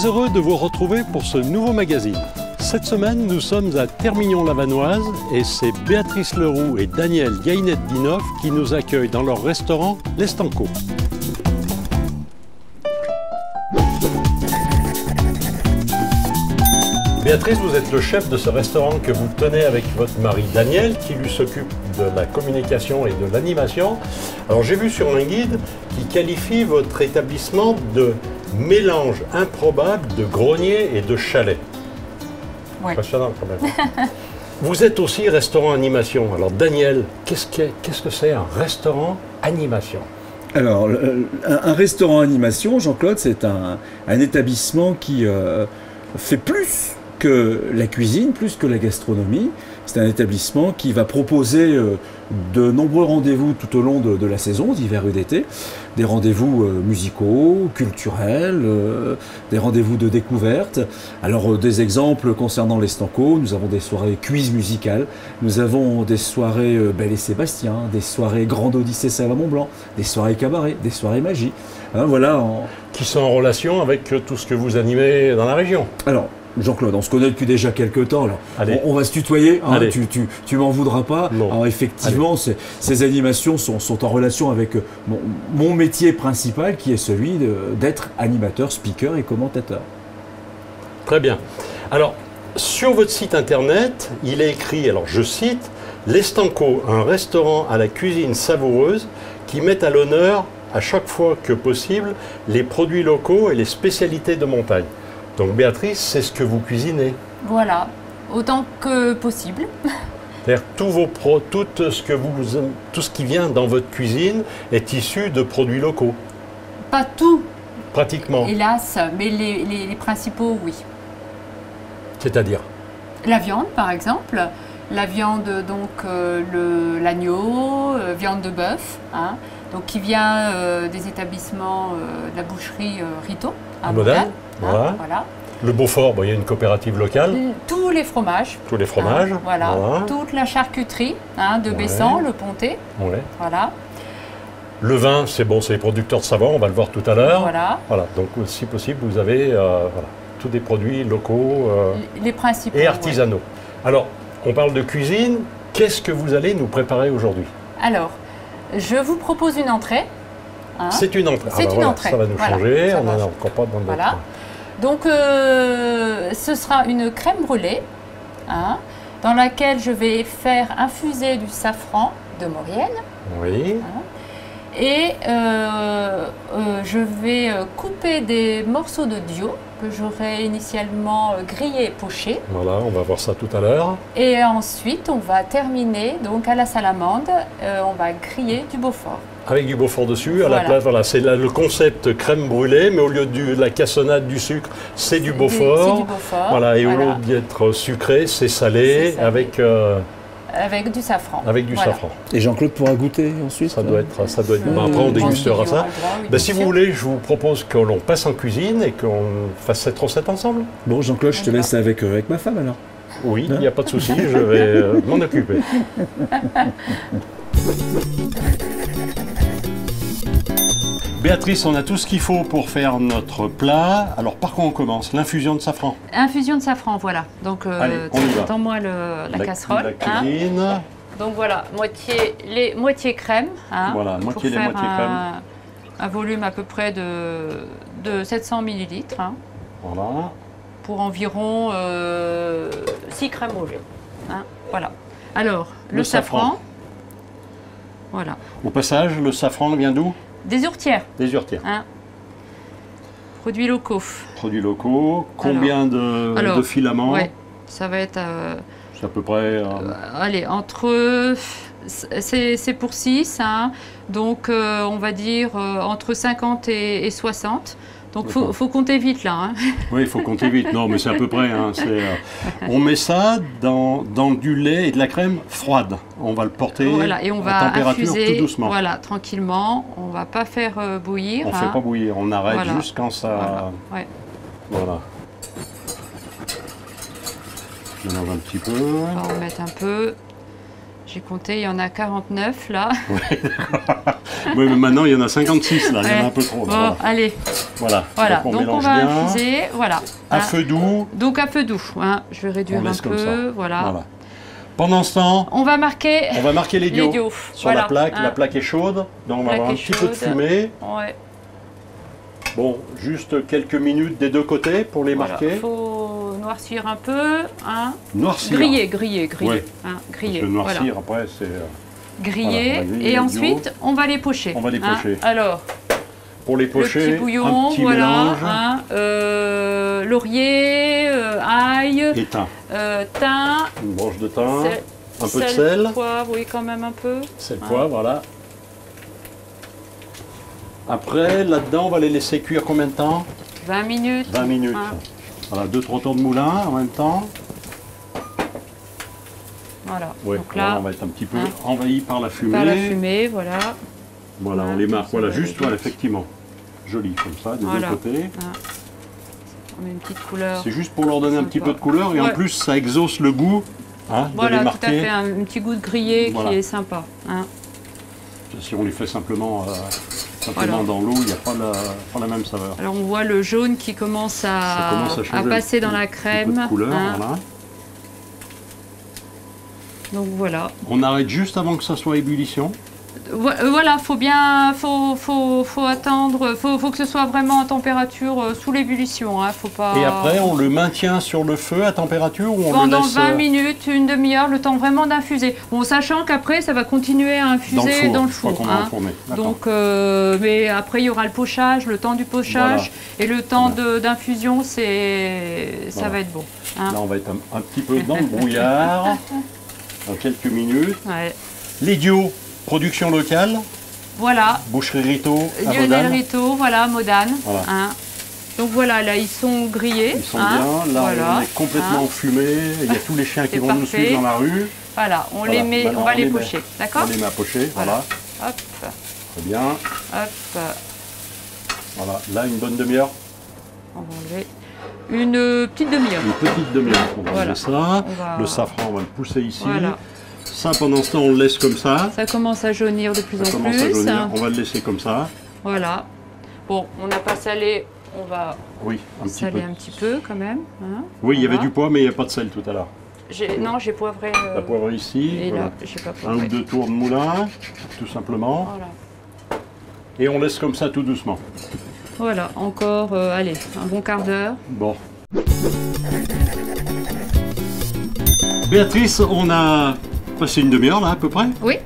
Très heureux de vous retrouver pour ce nouveau magazine. Cette semaine, nous sommes à Termignon-Lavanoise et c'est Béatrice Leroux et Daniel Gainette-Dinoff qui nous accueillent dans leur restaurant L'Estanco. Béatrice, vous êtes le chef de ce restaurant que vous tenez avec votre mari Daniel, qui lui s'occupe de la communication et de l'animation. Alors j'ai vu sur un guide qui qualifie votre établissement de mélange improbable de grenier et de chalet. Ouais. Impressionnant quand même. Vous êtes aussi restaurant animation. Alors Daniel, qu'est-ce que c'est un restaurant animation? Alors, un restaurant animation, Jean-Claude, c'est un établissement qui fait plus que la cuisine, plus que la gastronomie. C'est un établissement qui va proposer de nombreux rendez-vous tout au long de la saison, d'hiver et d'été. Des rendez-vous musicaux, culturels, des rendez-vous de découverte. Alors, des exemples concernant l'Estanco, nous avons des soirées quiz musicales, nous avons des soirées Belle et Sébastien, des soirées Grande Odyssée Savoie-Mont-Blanc, des soirées cabaret, des soirées magie. Hein, voilà. Qui sont en relation avec tout ce que vous animez dans la région. Alors, Jean-Claude, on se connaît depuis déjà quelques temps. Alors, on va se tutoyer, hein, tu m'en voudras pas. Non. Alors effectivement, ces animations sont en relation avec mon métier principal qui est celui d'être animateur, speaker et commentateur. Très bien. Alors, sur votre site internet, il est écrit, alors je cite, L'Estanco, un restaurant à la cuisine savoureuse qui met à l'honneur, à chaque fois que possible, les produits locaux et les spécialités de montagne. Donc Béatrice, c'est ce que vous cuisinez. Voilà, autant que possible. C'est-à-dire tout ce qui vient dans votre cuisine est issu de produits locaux. Pas tout, Pratiquement. hélas, mais les principaux, oui. C'est-à-dire? La viande, par exemple. La viande, donc l'agneau, viande de bœuf, hein, donc qui vient des établissements de la boucherie Rito, à Modane. Modane, voilà. Le Beaufort, bon, il y a une coopérative locale. Tous les fromages. Tous les fromages. Hein, voilà. Toute la charcuterie de Bessan, le Pontet. Ouais. Voilà. Le vin, c'est bon, c'est les producteurs de Savoie, on va le voir tout à l'heure. Voilà. Voilà. Donc, si possible, vous avez voilà, tous des produits locaux les principaux, et artisanaux. Ouais. Alors, on parle de cuisine. Qu'est-ce que vous allez nous préparer aujourd'hui? Alors, je vous propose une entrée. Hein. C'est une entrée. C'est une entrée. Ça va nous changer. On n'en a encore pas dans notre... Voilà. Donc, ce sera une crème brûlée, hein, dans laquelle je vais faire infuser du safran de Maurienne. Oui. Hein, et je vais couper des morceaux de dio que j'aurai initialement grillés et pochés. Voilà, on va voir ça tout à l'heure. Et ensuite, on va terminer donc à la salamande. On va griller du Beaufort. Avec du Beaufort dessus, Voilà. à la place, voilà, c'est le concept crème brûlée, mais au lieu de la cassonade du sucre, c'est du Beaufort. C'est du Beaufort. Voilà, et au lieu d'être sucré, c'est salé, avec du safran. Avec du safran. Et Jean-Claude pourra goûter ensuite. Ça doit être bon. Après, on dégustera ça. Ben, si vous voulez, je vous propose que l'on passe en cuisine et qu'on fasse cette recette ensemble. Bon, Jean-Claude, je te laisse avec ma femme alors. Oui, il n'y a pas de souci, je vais m'en occuper. Béatrice, on a tout ce qu'il faut pour faire notre plat. Alors, par quoi on commence? L'infusion de safran. Infusion de safran, voilà. Donc, tends-moi la casserole. La cuisine. Hein. Donc voilà, moitié crème. Hein, voilà, moitié lait, moitié crème. Un volume à peu près de 700 ml. Hein, voilà. Pour environ 6 crèmes au lait. Hein, voilà. Alors, le safran. Voilà. Au passage, le safran vient d'où? Des urtières. Des urtières. Hein. Produits locaux. Produits locaux. Combien de filaments? Ouais, ça va être... c'est à peu près... allez, entre... C'est pour 6, hein, donc on va dire entre 50 et 60. Donc il faut compter vite là. Hein. Oui, il faut compter vite. Non, mais c'est à peu près. Hein, on met ça dans du lait et de la crème froide. On va le porter voilà, et on va à température infuser, tout doucement. Voilà, tranquillement. On ne va pas faire bouillir. On ne fait pas bouillir, on arrête juste quand ça... Voilà. Ouais. Voilà. Je mélange un petit peu. On va en mettre un peu. J'ai compté, il y en a 49 là. Oui, mais maintenant il y en a 56 là, il y en a un peu trop. Bon, Voilà. allez. Voilà. Voilà, Donc on donc on mélange va bien. infuser, voilà. À Hein. feu doux. Donc à feu doux, hein. Je vais réduire On un laisse comme ça. peu, voilà. Voilà. Pendant ce temps, On va marquer on va marquer l'idiot l'idiot. sur Voilà, la plaque. hein. La plaque est chaude, donc on va Plaque avoir un est petit peu de chaude. fumée. Ouais, Bon, juste quelques minutes des deux côtés pour les voilà. marquer. Faut noircir un peu, hein. Noircir. Griller, Ouais. hein, Parce griller. que Voilà. noircir, après, c'est... Griller, Voilà, on va griller et l'idiot. ensuite on va les pocher. On va les hein. pocher. Alors, Pour les le pocher, petit bouillon, un petit voilà, mélange. hein, laurier, ail, Et thym. thym, Une branche de thym. sel, Un peu de sel. poivre, oui quand même un peu. Sel, Hein. poivre, voilà. Après, là-dedans, on va les laisser cuire combien de temps? 20 minutes. 20 minutes. Hein. Voilà, 2-3 tours de moulin en même temps. Voilà. Ouais, Donc voilà, là, on va être un petit peu hein, envahi par la fumée. par la fumée, voilà. Voilà, on Hein, les marque. ça Voilà, va juste, aller voilà, vite. effectivement. Joli, comme ça, des Voilà. deux côtés. On met une petite couleur. C'est juste pour leur donner un petit Sympa. peu de couleur et en Ouais. plus, ça exauce le goût hein, de Voilà, les tout à marquer. fait, un petit goût de grillé Voilà. qui est sympa. Hein. Si on les fait simplement, Voilà. dans l'eau, il n'y a pas la même saveur. Alors on voit le jaune qui commence Ça commence à changer passer un dans la petit peu crème. de couleur, hein. voilà. Donc voilà. On arrête juste avant que ça soit à ébullition. Voilà, faut attendre, faut que ce soit vraiment en température sous l'ébullition. Hein, faut pas... Et après, on le maintient sur le feu à température ou on Pendant le laisse 20 minutes, une demi-heure, le temps vraiment d'infuser. Bon, sachant qu'après, ça va continuer à infuser dans le une fois four. qu'on a hein. enfourné. D'accord. Donc, mais après, il y aura le pochage, le temps du pochage et le temps d'infusion, ça Voilà. va être bon. hein. Là, on va être un petit peu dans le brouillard. Dans quelques minutes. Ouais. L'idiot, production locale. Voilà, Boucherie Rito à Lionel Modane. Rito, voilà, Modane. Voilà. hein. Donc voilà, là, ils sont grillés. Ils sont hein. bien. Là, Voilà. on est complètement hein. enfumé. Il y a tous les chiens qui C'est vont nous parfait. suivre dans la rue. Voilà, on Voilà. les met, Maintenant, on va les met. pocher. D'accord On les met à pocher. Voilà. Voilà. Hop, Très bien. hop. Voilà. Là, une bonne demi-heure. On va enlever une petite demi-heure. Une petite demi-heure. On va Voilà. enlever ça. On va- Le safran, on va le pousser ici. Voilà. Ça, pendant ce temps, on le laisse comme ça. Ça commence à jaunir de plus Ça en commence à plus. jaunir. On va le laisser comme ça. Voilà. Bon, on n'a pas salé, on va Oui, un petit peu. saler un petit peu quand même. hein. Oui, il y avait Voilà. du poivre, mais il n'y a pas de sel tout à l'heure. Non, j'ai poivré. La poivre ici. Et Voilà. là, j'ai pas Un ou poivré. deux tours de moulin, tout simplement. Voilà. Et on laisse comme ça tout doucement. Voilà, encore, allez, un bon quart d'heure. Bon. Béatrice, on a passé une demi-heure là à peu près. Oui.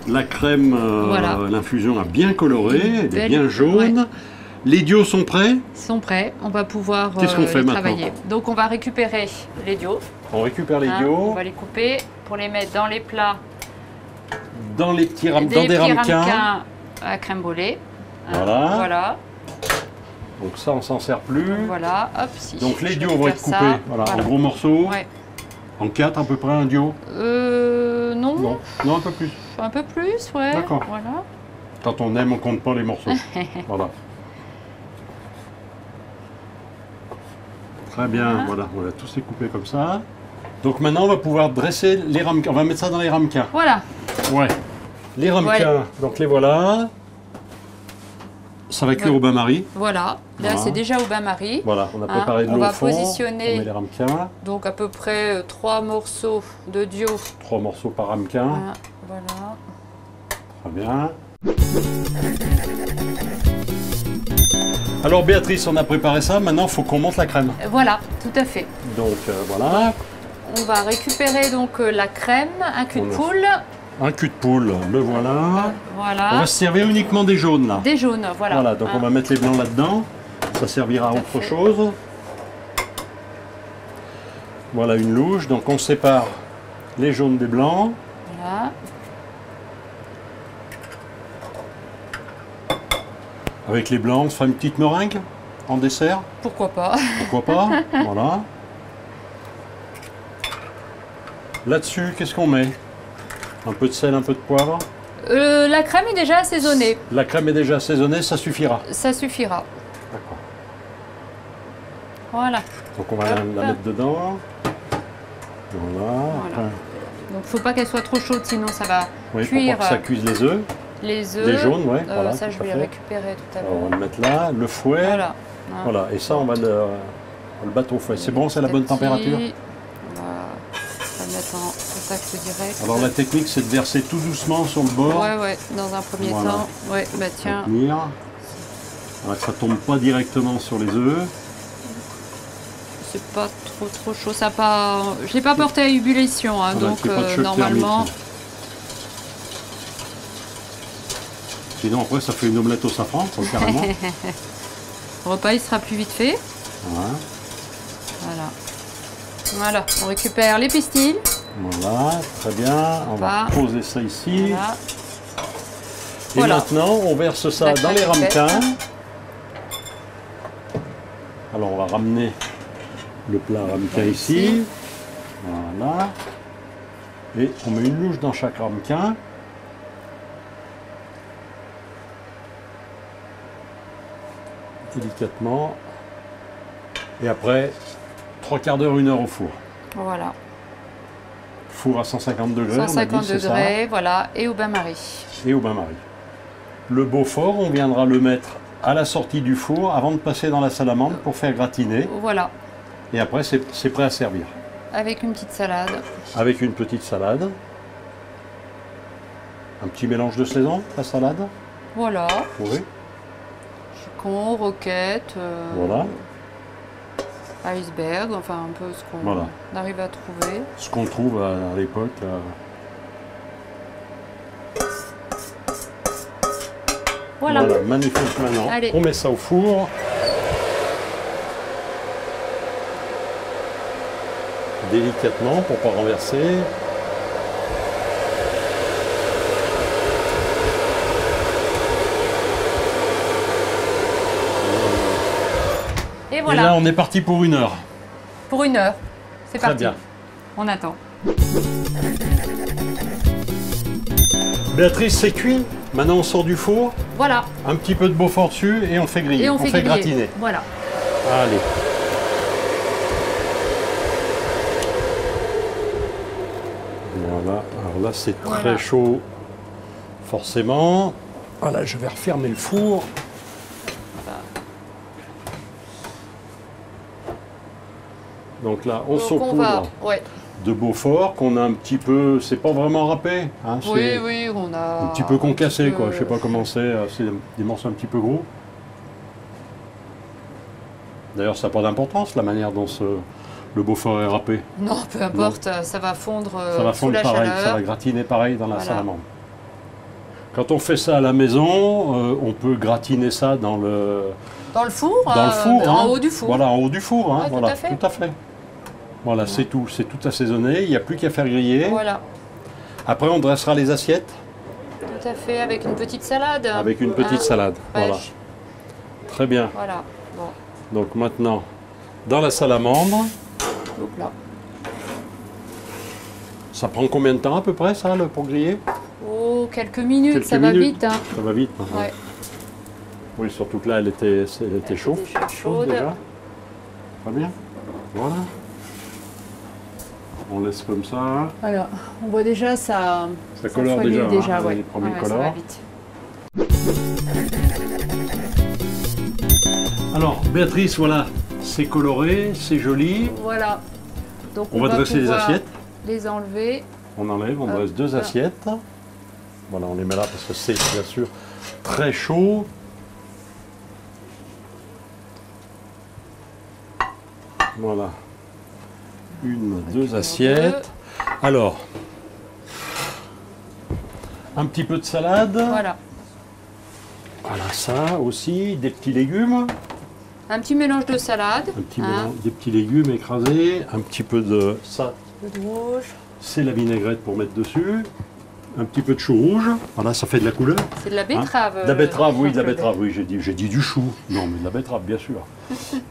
La crème, Voilà. l'infusion a bien coloré, elle est Belle- bien jaune. Les dios sont prêts. Ils sont prêts, on va pouvoir Qu'est-ce qu'on fait les maintenant travailler. Donc on va récupérer les dios. On récupère les hein, dios on va les couper pour les mettre dans les plats. dans les petits dans des petits ramequins. à crème brûlée. hein. Voilà. Voilà. Donc ça, on s'en sert plus. Voilà. Hop, si. Donc les Je dios vont être récupère coupés ça. voilà, Voilà. en gros morceaux. Ouais. En 4 à peu près un dio. Non. Non, un peu plus. Un peu plus, ouais. D'accord. Voilà. Quand on aime, on compte pas les morceaux. Voilà. Très bien, voilà, on va tous les couper comme ça. Donc maintenant, on va pouvoir dresser les ramequins. On va mettre ça dans les ramequins. Voilà. Ouais. Les ramequins, donc les voilà. Ça va cuire Ouais. au bain-marie. Voilà. Là, Voilà. c'est déjà au bain-marie. Voilà, on a Hein, préparé de on l'eau va au fond. positionner- On met les ramequins. Donc à peu près 3 morceaux de dio. 3 morceaux par ramequin. Hein, voilà. Très bien. Alors Béatrice, on a préparé ça. Maintenant, il faut qu'on monte la crème. Voilà, tout à fait. Donc voilà. On va récupérer donc la crème, un cul de On a- poule. Un cul de poule, le voilà. On Voilà. va se servir uniquement des jaunes là. Des jaunes, voilà. Voilà, donc Hein. on va mettre les blancs là-dedans. Ça servira à Tout à autre fait. chose. Voilà une louche. Donc on sépare les jaunes des blancs. Voilà. Avec les blancs, on se fera une petite meringue en dessert. Pourquoi pas. Pourquoi pas? Voilà. Là-dessus, qu'est-ce qu'on met? Un peu de sel, un peu de poivre. La crème est déjà assaisonnée. La crème est déjà assaisonnée, ça suffira. Ça suffira. D'accord. Voilà. Donc on va la mettre dedans. Voilà. Voilà. Après, Donc il ne faut pas qu'elle soit trop chaude, sinon ça va Oui, cuire pour pas que ça cuise les œufs. les œufs. Les jaunes, ouais, voilà, ça, tout je à vais fait. les récupérer tout à Alors, on l'heure. va le mettre là, le fouet. Voilà. Voilà, et ça, on va le battre au fouet. C'est bon, c'est la bonne Petit à petit. température? On va le mettre en contact direct. Alors, la technique, c'est de verser tout doucement sur le bord. Ouais, dans un premier Voilà. temps. Ouais, bah tiens. Tenir. Voilà, que ça tombe pas directement sur les œufs. C'est pas trop chaud. Ça pas... Je l'ai pas porté à ébullition, hein, Voilà, donc qu'il y ait pas de choc normalement. thermique. Sinon, après, ça fait une omelette au safran, quoi, carrément. Le repas, il sera plus vite fait. Voilà. Voilà, on récupère les pistils. Voilà, très bien. On va Voilà. poser ça ici. Voilà. Et Voilà. maintenant, on verse ça La dans les crevette. ramequins. Alors, on va ramener le plat ramequin ici. Voilà. Et on met une louche dans chaque ramequin. Délicatement. Et après, 3/4 d'heure, 1 heure au four. Voilà. Four à 150 degrés, on a 150 dit, c'est ça. degrés, voilà, et au bain-marie. Et au bain-marie. Le Beaufort, on viendra le mettre à la sortie du four avant de passer dans la salamande pour faire gratiner. Voilà, Et après, c'est prêt à servir. avec une petite salade. Avec une petite salade. Un petit mélange de saison, la salade. Voilà, Oui. chicon, roquette, Voilà. iceberg, enfin un peu ce qu'on Voilà. arrive à trouver. Ce qu'on trouve à l'époque. Voilà. Magnifique maintenant. Allez. On met ça au four. Délicatement pour pas renverser. Et Et voilà, là, on est parti pour 1 heure. pour 1 heure. C'est Très parti. bien. On attend. Béatrice, c'est cuit. Maintenant, on sort du four. Voilà, Un petit peu de Beaufort dessus et on fait griller. et on fait griller. gratiner. Voilà. Allez. Voilà. Alors là, c'est très Voilà. chaud, forcément. Voilà, je vais refermer le four. Donc là, on Donc saupoudre on va. Ouais. de Beaufort qu'on a un petit peu. C'est pas vraiment râpé. Hein, Oui, c'est oui, on a. un petit peu concassé, petit quoi. peu- Je sais pas comment c'est des morceaux un petit peu gros. D'ailleurs, ça n'a pas d'importance la manière dont le Beaufort est râpé. Non, peu importe, ça va fondre Ça va sous fondre la pareil, chaleur. ça va gratiner pareil dans la Voilà. salamande. Quand on fait ça à la maison, on peut gratiner ça dans le four, en hein. haut du four. Voilà, en haut du four, hein, Ouais, voilà, tout à fait. Voilà, c'est tout assaisonné, il n'y a plus qu'à faire griller. Voilà, Après, on dressera les assiettes tout à fait, avec une petite salade. avec une petite Hein, salade. fraîche. Voilà, très bien. Voilà. Bon, Donc maintenant, dans la salamande, donc là. ça prend combien de temps à peu près ça pour griller? Oh, quelques minutes, Quelques ça va minutes. vite. Hein. Ça va vite maintenant. Ouais. Oui, surtout que là, elle était chaude. était chaude. déjà. Très bien. Voilà. On laisse comme ça. Alors, on voit déjà ça. Ça colore folie déjà, hein, ouais. les premiers Ouais, ça va colores. vite. Alors, Béatrice, voilà, c'est coloré, c'est joli. Voilà. Donc On va dresser les pouvoir assiettes. Les enlever. On enlève, on Hop. dresse 2 assiettes. Voilà, on les met là parce que c'est bien sûr très chaud. Voilà. Une, deux assiettes. Alors, un petit peu de salade. Voilà. Voilà, ça aussi, des petits légumes. Un petit mélange de salade. Un petit hein, mélange, des petits légumes écrasés. Un petit peu de ça, un peu de rouge. c'est la vinaigrette pour mettre dessus. Un petit peu de chou rouge. Voilà, ça fait de la couleur. C'est de la betterave. De la betterave, oui, de la Jean-Claude. betterave, oui, j'ai dit du chou. Non, mais de la betterave, bien sûr.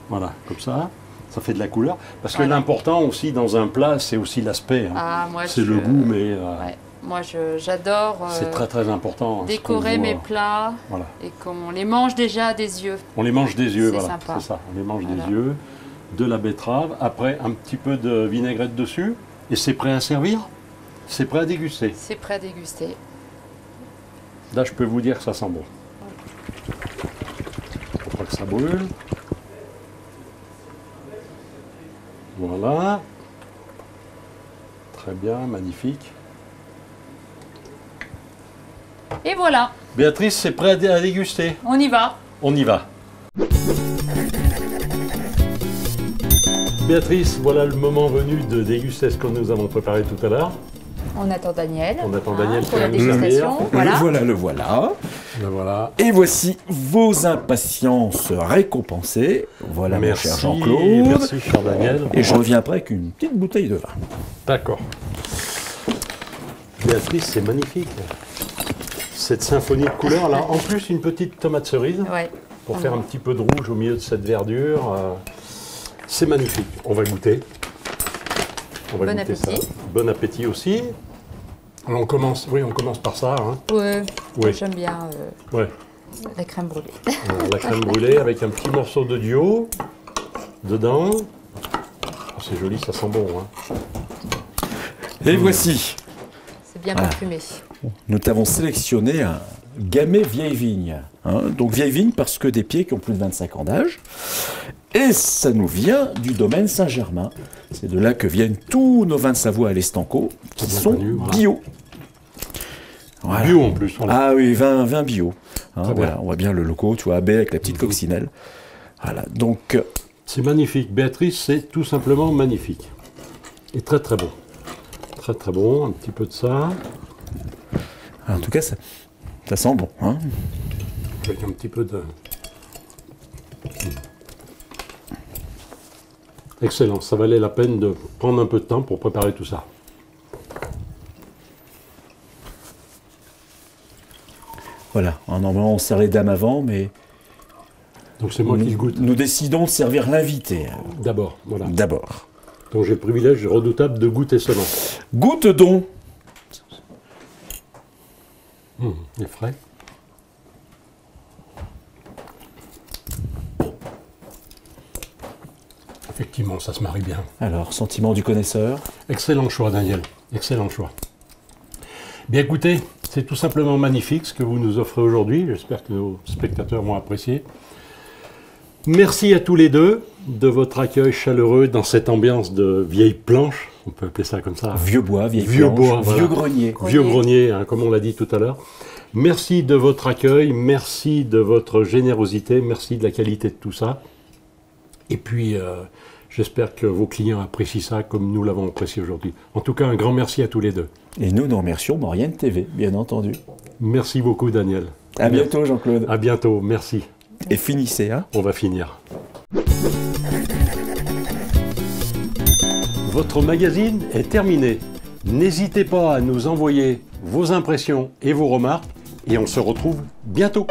Voilà, comme ça, ça fait de la couleur. Parce que Voilà. l'important aussi dans un plat, c'est aussi l'aspect. hein. Ah, moi, C'est le goût, mais Ouais. Moi, j'adore c'est très très important. hein, ce décorer qu'on mes voit. plats Voilà. et qu'on les mange déjà des yeux. On les mange des yeux, C'est voilà, sympa. c'est ça. On les mange Voilà. des yeux, de la betterave. Après, un petit peu de vinaigrette dessus, et c'est prêt à servir. c'est prêt à déguster. C'est prêt à déguster. Là, je peux vous dire que ça sent bon. Faut pas que ça brûle. Voilà. Très bien, magnifique. Et voilà, Béatrice, c'est prêt à déguster. on y va. On y va. Béatrice, voilà le moment venu de déguster ce que nous avons préparé tout à l'heure. On attend Daniel. On attend Daniel pour la qui va nous dégustation. servir. Voilà. Le voilà. Ben voilà. Et voici vos impatiences récompensées. Voilà, mon cher Jean-Claude. Merci, cher Daniel. Et je reviens après avec une petite bouteille de vin. D'accord. Béatrice, c'est magnifique. Cette symphonie de couleurs. Là, en plus, une petite tomate cerise Ouais. pour faire un petit peu de rouge au milieu de cette verdure. C'est magnifique. On va goûter. On va Bon goûter appétit. ça. Bon appétit aussi. On commence par ça. Hein. Ouais. Oui. J'aime bien Ouais. la crème brûlée. La crème brûlée avec un petit morceau de dio dedans. Oh, c'est joli, ça sent bon. Hein. Et voici, C'est bien parfumé. nous t'avons sélectionné un Gamay vieille vigne. Hein. Donc vieille vigne parce que des pieds qui ont plus de 25 ans d'âge. Et ça nous vient du domaine Saint-Germain. C'est de là que viennent tous nos vins de Savoie à l'Estanco, qui bien sont connu, voilà. bio. Voilà. Bio en plus. Voilà. Ah oui, vin bio. Hein, Très voilà, bien. on voit bien le logo, tu vois, à baie avec la petite coccinelle. Voilà, donc C'est magnifique. Béatrice, c'est tout simplement magnifique. Et très très bon. Très très bon. Un petit peu de ça. en tout cas, ça sent bon. Hein. Avec un petit peu de... Excellent. Ça valait la peine de prendre un peu de temps pour préparer tout ça. Voilà, normalement on sert les dames avant, mais Donc c'est moi qui le goûte. nous décidons de servir l'invité D'abord. Voilà. d'abord. Donc j'ai le privilège redoutable de goûter seulement. Goûte donc. Il est frais. Effectivement, ça se marie bien. Alors, sentiment du connaisseur. Excellent choix, Daniel. Excellent choix. Bien écoutez, c'est tout simplement magnifique ce que vous nous offrez aujourd'hui. J'espère que nos spectateurs vont apprécier. Merci à tous les deux de votre accueil chaleureux dans cette ambiance de vieille planche. On peut appeler ça comme ça. Vieux bois, vieille Vieux planche, bois, voilà. vieux grenier. Vieux grenier, hein, comme on l'a dit tout à l'heure. Merci de votre accueil, merci de votre générosité, merci de la qualité de tout ça. Et puis, j'espère que vos clients apprécient ça comme nous l'avons apprécié aujourd'hui. En tout cas, un grand merci à tous les deux. Et nous remercions Maurienne TV, bien entendu. Merci beaucoup, Daniel. À bientôt, Jean-Claude. À bientôt, merci. Et finissez, hein. On va finir. Votre magazine est terminé. N'hésitez pas à nous envoyer vos impressions et vos remarques et on se retrouve bientôt.